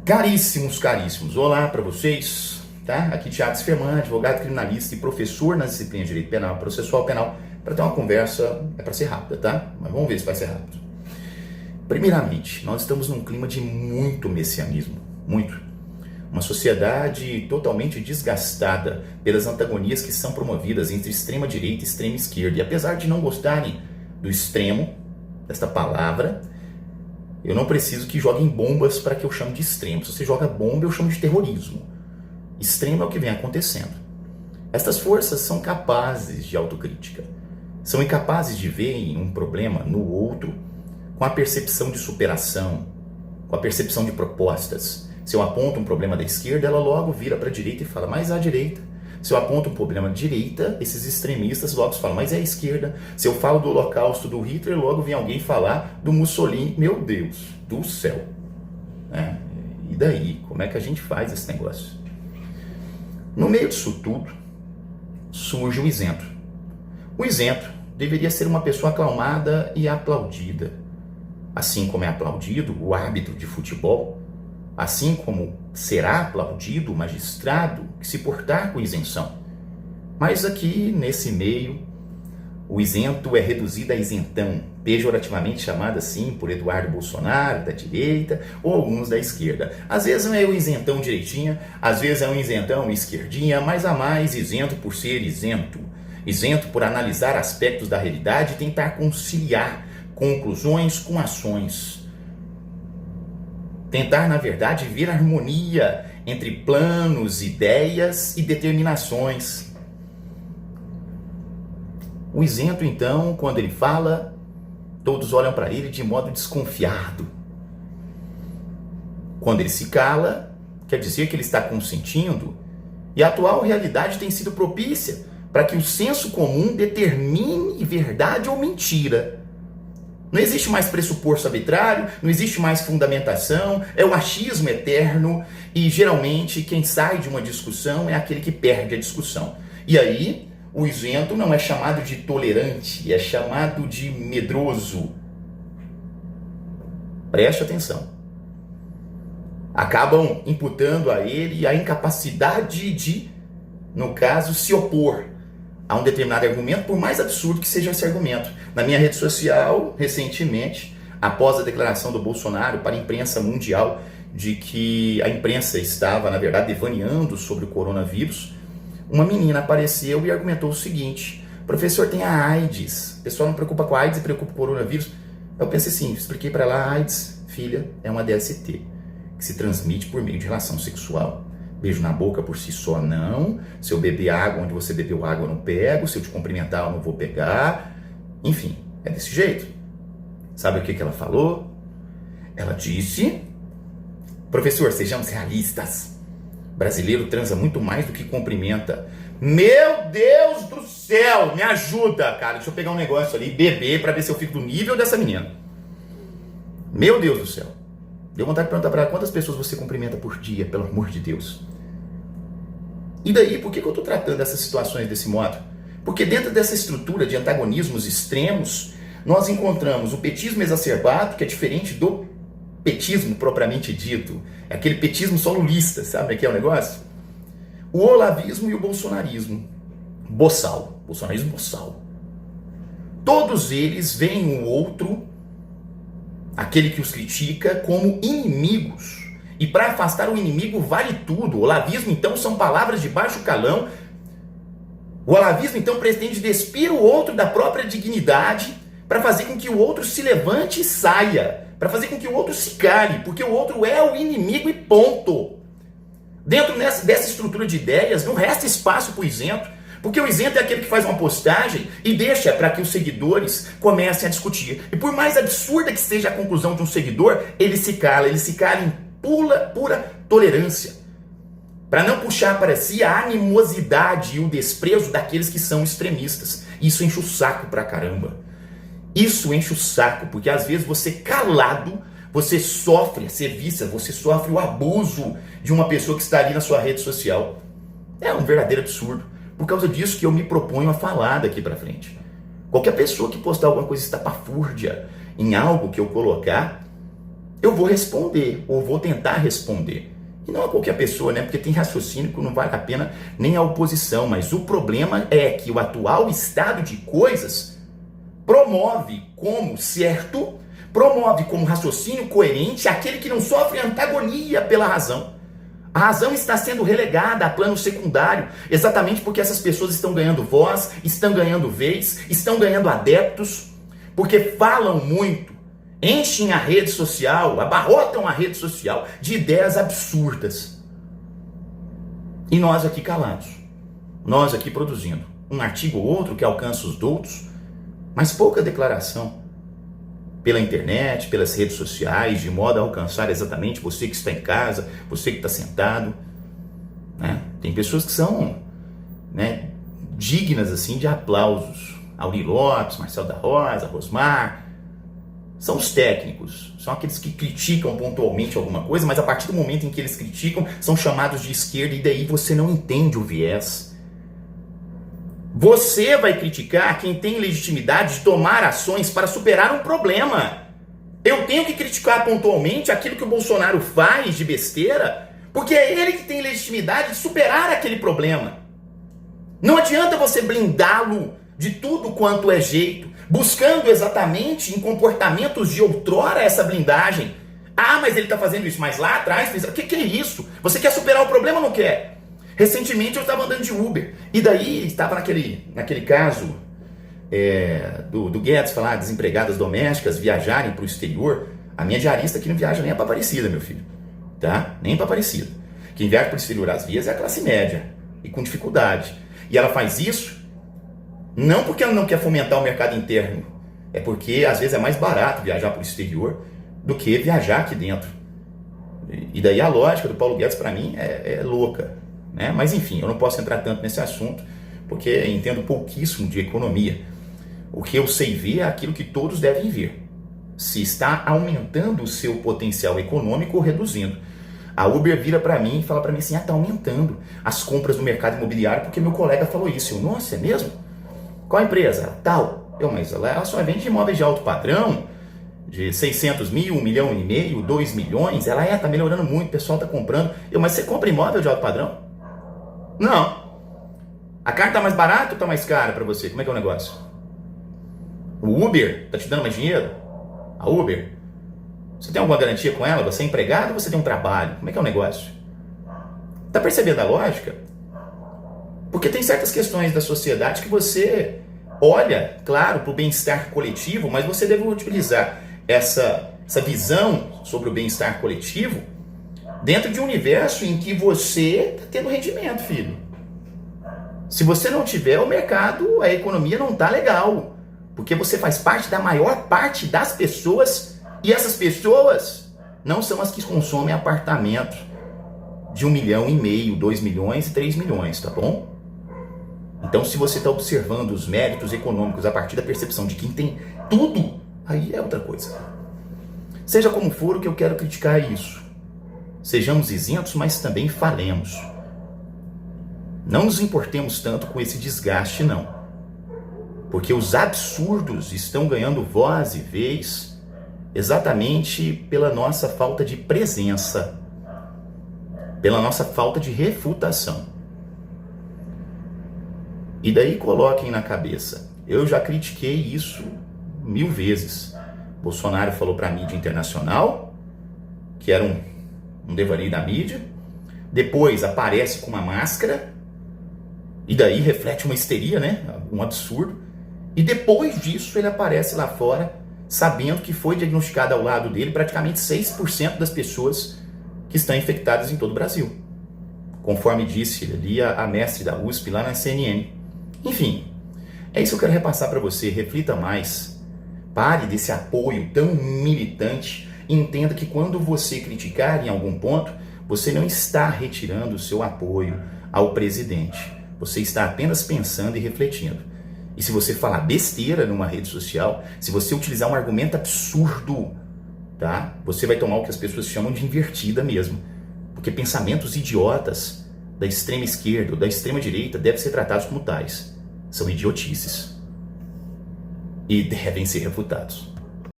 Caríssimos, caríssimos, olá para vocês, tá? Aqui Thiago Sferman, advogado criminalista e professor nas disciplinas de Direito Penal e Processual Penal, para ter uma conversa, é para ser rápida, tá? Mas vamos ver se vai ser rápido. Primeiramente, nós estamos num clima de muito messianismo, muito. Uma sociedade totalmente desgastada pelas antagonias que são promovidas entre extrema direita e extrema esquerda. E apesar de não gostarem do extremo, desta palavra, eu não preciso que joguem bombas para que eu chame de extremo. Se você joga bomba, eu chamo de terrorismo. Extremo é o que vem acontecendo. Estas forças são capazes de autocrítica. São incapazes de verem um problema no outro com a percepção de superação, com a percepção de propostas. Se eu aponto um problema da esquerda, ela logo vira para a direita e fala, mas a direita. Se eu aponto um problema da direita, esses extremistas logo falam, mas é a esquerda. Se eu falo do holocausto do Hitler, logo vem alguém falar do Mussolini. Meu Deus do céu. E daí? Como é que a gente faz esse negócio? No meio disso tudo, surge o isento. O isento deveria ser uma pessoa aclamada e aplaudida. Assim como é aplaudido o árbitro de futebol, assim como será aplaudido o magistrado que se portar com isenção. Mas aqui, nesse meio, o isento é reduzido a isentão, pejorativamente chamado assim por Eduardo Bolsonaro, da direita, ou alguns da esquerda. Às vezes não é o isentão direitinha, às vezes é um isentão esquerdinha, mas a mais isento por ser isento. Isento por analisar aspectos da realidade e tentar conciliar conclusões com ações. Tentar, na verdade, ver harmonia entre planos, ideias e determinações. O isento, então, quando ele fala, todos olham para ele de modo desconfiado. Quando ele se cala, quer dizer que ele está consentindo, e a atual realidade tem sido propícia para que o senso comum determine verdade ou mentira. Não existe mais pressuposto arbitrário, não existe mais fundamentação, é o achismo eterno e geralmente quem sai de uma discussão é aquele que perde a discussão. E aí o isento não é chamado de tolerante, é chamado de medroso. Preste atenção. Acabam imputando a ele a incapacidade de, no caso, se opor a um determinado argumento, por mais absurdo que seja esse argumento. Na minha rede social, recentemente, após a declaração do Bolsonaro para a imprensa mundial de que a imprensa estava, na verdade, devaneando sobre o coronavírus, uma menina apareceu e argumentou o seguinte: professor, tem a AIDS, o pessoal não preocupa com a AIDS e preocupa com o coronavírus. Eu pensei assim, expliquei para ela, a AIDS, filha, é uma DST, que se transmite por meio de relação sexual. Beijo na boca por si só, não. Se eu beber água onde você bebeu água, eu não pego. Se eu te cumprimentar, eu não vou pegar. Enfim, é desse jeito. Sabe o que ela falou? Ela disse, professor, sejamos realistas. Brasileiro transa muito mais do que cumprimenta. Meu Deus do céu, me ajuda, cara. Deixa eu pegar um negócio ali, beber, pra ver se eu fico do nível dessa menina. Meu Deus do céu. Deu vontade de perguntar para ela, quantas pessoas você cumprimenta por dia, pelo amor de Deus? E daí, por que eu estou tratando essas situações desse modo? Porque dentro dessa estrutura de antagonismos extremos, nós encontramos o petismo exacerbado, que é diferente do petismo propriamente dito. É aquele petismo só lulista, sabe que é o negócio? O olavismo e o bolsonarismo. Boçal. Bolsonarismo boçal. Todos eles veem o outro, aquele que os critica, como inimigos. E para afastar o inimigo vale tudo. O olavismo, então, são palavras de baixo calão. O olavismo, então, pretende despir o outro da própria dignidade para fazer com que o outro se levante e saia. Para fazer com que o outro se cale. Porque o outro é o inimigo e ponto. Dentro dessa estrutura de ideias, não resta espaço para o isento. Porque o isento é aquele que faz uma postagem e deixa para que os seguidores comecem a discutir. E por mais absurda que seja a conclusão de um seguidor, ele se cala em pura tolerância. Para não puxar para si a animosidade e o desprezo daqueles que são extremistas. Isso enche o saco pra caramba. Isso enche o saco, porque às vezes você calado, você sofre a serviço, você sofre o abuso de uma pessoa que está ali na sua rede social. É um verdadeiro absurdo. Por causa disso que eu me proponho a falar daqui para frente. Qualquer pessoa que postar alguma coisa estapafúrdia em algo que eu colocar, eu vou responder, ou vou tentar responder. E não a qualquer pessoa, né? Porque tem raciocínio que não vale a pena nem a oposição. Mas o problema é que o atual estado de coisas promove como certo, promove como raciocínio coerente aquele que não sofre antagonia pela razão. A razão está sendo relegada a plano secundário, exatamente porque essas pessoas estão ganhando voz, estão ganhando vez, estão ganhando adeptos, porque falam muito, enchem a rede social, abarrotam a rede social de ideias absurdas. E nós aqui calados, nós aqui produzindo um artigo ou outro que alcança os doutos, mas pouca declaração pela internet, pelas redes sociais, de modo a alcançar exatamente você que está em casa, você que está sentado. Né? Tem pessoas que são, né, dignas assim de aplausos. Auri Lopes, Marcelo da Rosa, Rosmar, são os técnicos, são aqueles que criticam pontualmente alguma coisa, mas a partir do momento em que eles criticam, são chamados de esquerda e daí você não entende o viés. Você vai criticar quem tem legitimidade de tomar ações para superar um problema. Eu tenho que criticar pontualmente aquilo que o Bolsonaro faz de besteira, porque é ele que tem legitimidade de superar aquele problema. Não adianta você blindá-lo de tudo quanto é jeito, buscando exatamente em comportamentos de outrora essa blindagem. Ah, mas ele está fazendo isso, mas lá atrás fez... O que é isso? Você quer superar o problema ou não quer? Recentemente eu estava andando de Uber, e daí estava naquele caso do Guedes falar desempregadas domésticas viajarem para o exterior. A minha diarista aqui não viaja nem para Aparecida, meu filho, tá? Nem para Aparecida. Quem viaja para o exterior às vezes é a classe média, e com dificuldade. E ela faz isso não porque ela não quer fomentar o mercado interno, é porque às vezes é mais barato viajar para o exterior do que viajar aqui dentro. E daí a lógica do Paulo Guedes para mim é louca. Né? Mas enfim, eu não posso entrar tanto nesse assunto, porque entendo pouquíssimo de economia. O que eu sei ver é aquilo que todos devem ver. Se está aumentando o seu potencial econômico ou reduzindo. A Uber vira para mim e fala para mim assim, está aumentando as compras no mercado imobiliário porque meu colega falou isso. Eu, nossa, é mesmo? Qual a empresa? Tal. Mas ela só vende imóveis de alto padrão, de 600 mil, 1,5 milhão, 2 milhões. Ela está melhorando muito, o pessoal está comprando. Mas você compra imóvel de alto padrão? Não. A carne tá mais barata ou tá mais cara para você? Como é que é o negócio? O Uber tá te dando mais dinheiro? A Uber? Você tem alguma garantia com ela? Você é empregado ou você tem um trabalho? Como é que é o negócio? Tá percebendo a lógica? Porque tem certas questões da sociedade que você olha, claro, para o bem-estar coletivo, mas você deve utilizar essa visão sobre o bem-estar coletivo dentro de um universo em que você está tendo rendimento, filho. Se você não tiver, o mercado, a economia não está legal. Porque você faz parte da maior parte das pessoas e essas pessoas não são as que consomem apartamento de 1,5 milhão, 2 milhões e 3 milhões, tá bom? Então, se você está observando os méritos econômicos a partir da percepção de quem tem tudo, aí é outra coisa. Seja como for, o que eu quero criticar é isso. Sejamos isentos, mas também falemos. Não nos importemos tanto com esse desgaste, não. Porque os absurdos estão ganhando voz e vez exatamente pela nossa falta de presença, pela nossa falta de refutação. E daí coloquem na cabeça, eu já critiquei isso 1000 vezes. Bolsonaro falou para a mídia internacional que era um devaneio da mídia, depois aparece com uma máscara, e daí reflete uma histeria, né? Um absurdo, e depois disso ele aparece lá fora, sabendo que foi diagnosticado ao lado dele praticamente 6% das pessoas que estão infectadas em todo o Brasil, conforme disse ali a mestre da USP lá na CNN. Enfim, é isso que eu quero repassar para você. Reflita mais, pare desse apoio tão militante e entenda que quando você criticar em algum ponto, você não está retirando o seu apoio ao presidente. Você está apenas pensando e refletindo. E se você falar besteira numa rede social, se você utilizar um argumento absurdo, tá? Você vai tomar o que as pessoas chamam de invertida mesmo. Porque pensamentos idiotas da extrema esquerda ou da extrema direita devem ser tratados como tais. São idiotices. E devem ser refutados.